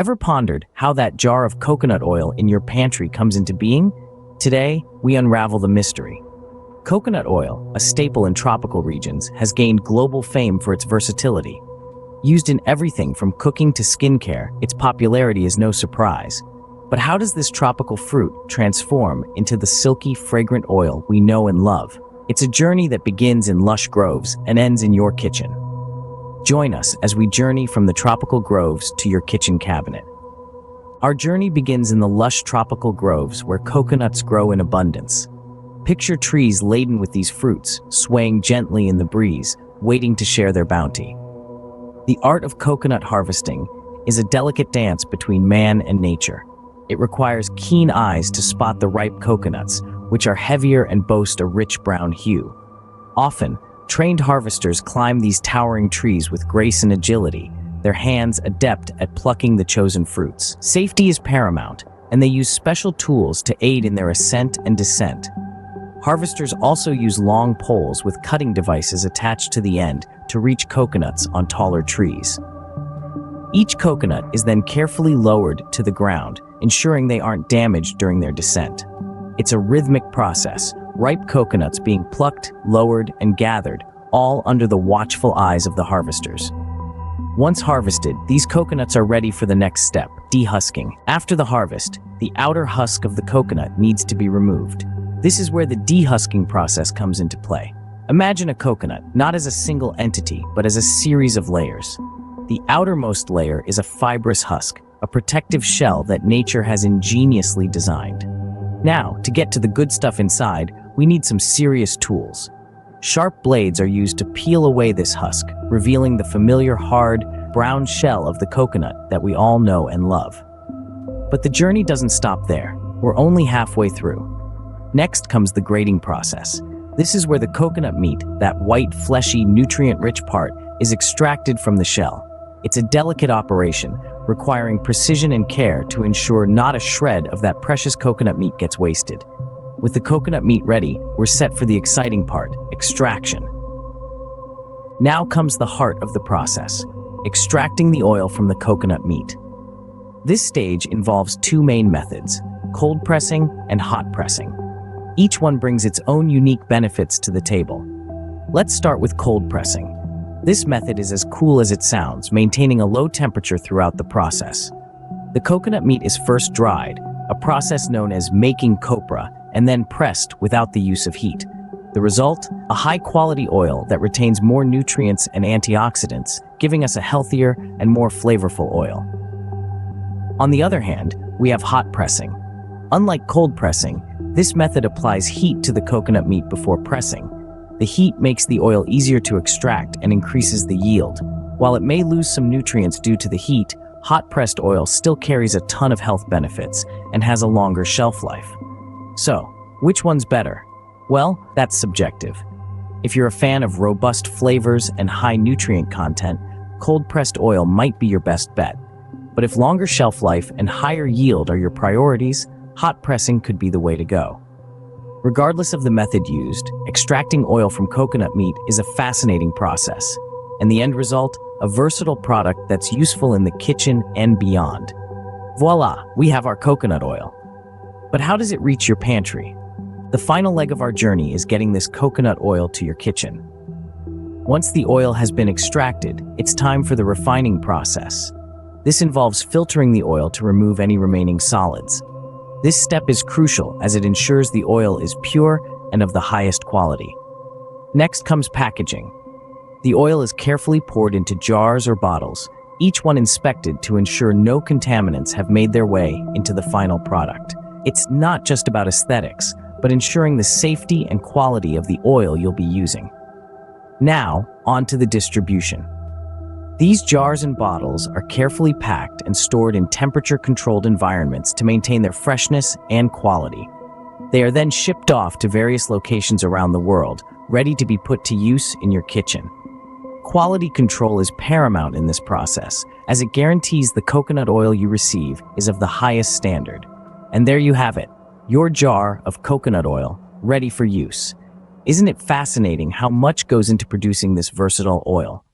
Ever pondered how that jar of coconut oil in your pantry comes into being? Today, we unravel the mystery. Coconut oil, a staple in tropical regions, has gained global fame for its versatility. Used in everything from cooking to skincare, its popularity is no surprise. But how does this tropical fruit transform into the silky, fragrant oil we know and love? It's a journey that begins in lush groves and ends in your kitchen. Join us as we journey from the tropical groves to your kitchen cabinet. Our journey begins in the lush tropical groves where coconuts grow in abundance. Picture trees laden with these fruits, swaying gently in the breeze, waiting to share their bounty. The art of coconut harvesting is a delicate dance between man and nature. It requires keen eyes to spot the ripe coconuts, which are heavier and boast a rich brown hue. Often, trained harvesters climb these towering trees with grace and agility, their hands adept at plucking the chosen fruits. Safety is paramount, and they use special tools to aid in their ascent and descent. Harvesters also use long poles with cutting devices attached to the end to reach coconuts on taller trees. Each coconut is then carefully lowered to the ground, ensuring they aren't damaged during their descent. It's a rhythmic process, ripe coconuts being plucked, lowered, and gathered, all under the watchful eyes of the harvesters. Once harvested, these coconuts are ready for the next step, de-husking. After the harvest, the outer husk of the coconut needs to be removed. This is where the de-husking process comes into play. Imagine a coconut, not as a single entity, but as a series of layers. The outermost layer is a fibrous husk, a protective shell that nature has ingeniously designed. Now, to get to the good stuff inside, we need some serious tools. Sharp blades are used to peel away this husk, revealing the familiar hard, brown shell of the coconut that we all know and love. But the journey doesn't stop there. We're only halfway through. Next comes the grating process. This is where the coconut meat, that white, fleshy, nutrient-rich part, is extracted from the shell. It's a delicate operation, requiring precision and care to ensure not a shred of that precious coconut meat gets wasted. With the coconut meat ready, we're set for the exciting part, extraction. Now comes the heart of the process, extracting the oil from the coconut meat. This stage involves two main methods, cold pressing and hot pressing. Each one brings its own unique benefits to the table. Let's start with cold pressing. This method is as cool as it sounds, maintaining a low temperature throughout the process. The coconut meat is first dried, a process known as making copra, and then pressed without the use of heat. The result? A high-quality oil that retains more nutrients and antioxidants, giving us a healthier and more flavorful oil. On the other hand, we have hot pressing. Unlike cold pressing, this method applies heat to the coconut meat before pressing. The heat makes the oil easier to extract and increases the yield. While it may lose some nutrients due to the heat, hot-pressed oil still carries a ton of health benefits and has a longer shelf life. So, which one's better? Well, that's subjective. If you're a fan of robust flavors and high nutrient content, cold-pressed oil might be your best bet. But if longer shelf life and higher yield are your priorities, hot pressing could be the way to go. Regardless of the method used, extracting oil from coconut meat is a fascinating process, and the end result, a versatile product that's useful in the kitchen and beyond. Voila, we have our coconut oil. But how does it reach your pantry? The final leg of our journey is getting this coconut oil to your kitchen. Once the oil has been extracted, it's time for the refining process. This involves filtering the oil to remove any remaining solids. This step is crucial as it ensures the oil is pure and of the highest quality. Next comes packaging. The oil is carefully poured into jars or bottles, each one inspected to ensure no contaminants have made their way into the final product. It's not just about aesthetics, but ensuring the safety and quality of the oil you'll be using. Now, on to the distribution. These jars and bottles are carefully packed and stored in temperature-controlled environments to maintain their freshness and quality. They are then shipped off to various locations around the world, ready to be put to use in your kitchen. Quality control is paramount in this process, as it guarantees the coconut oil you receive is of the highest standard. And there you have it, your jar of coconut oil, ready for use. Isn't it fascinating how much goes into producing this versatile oil?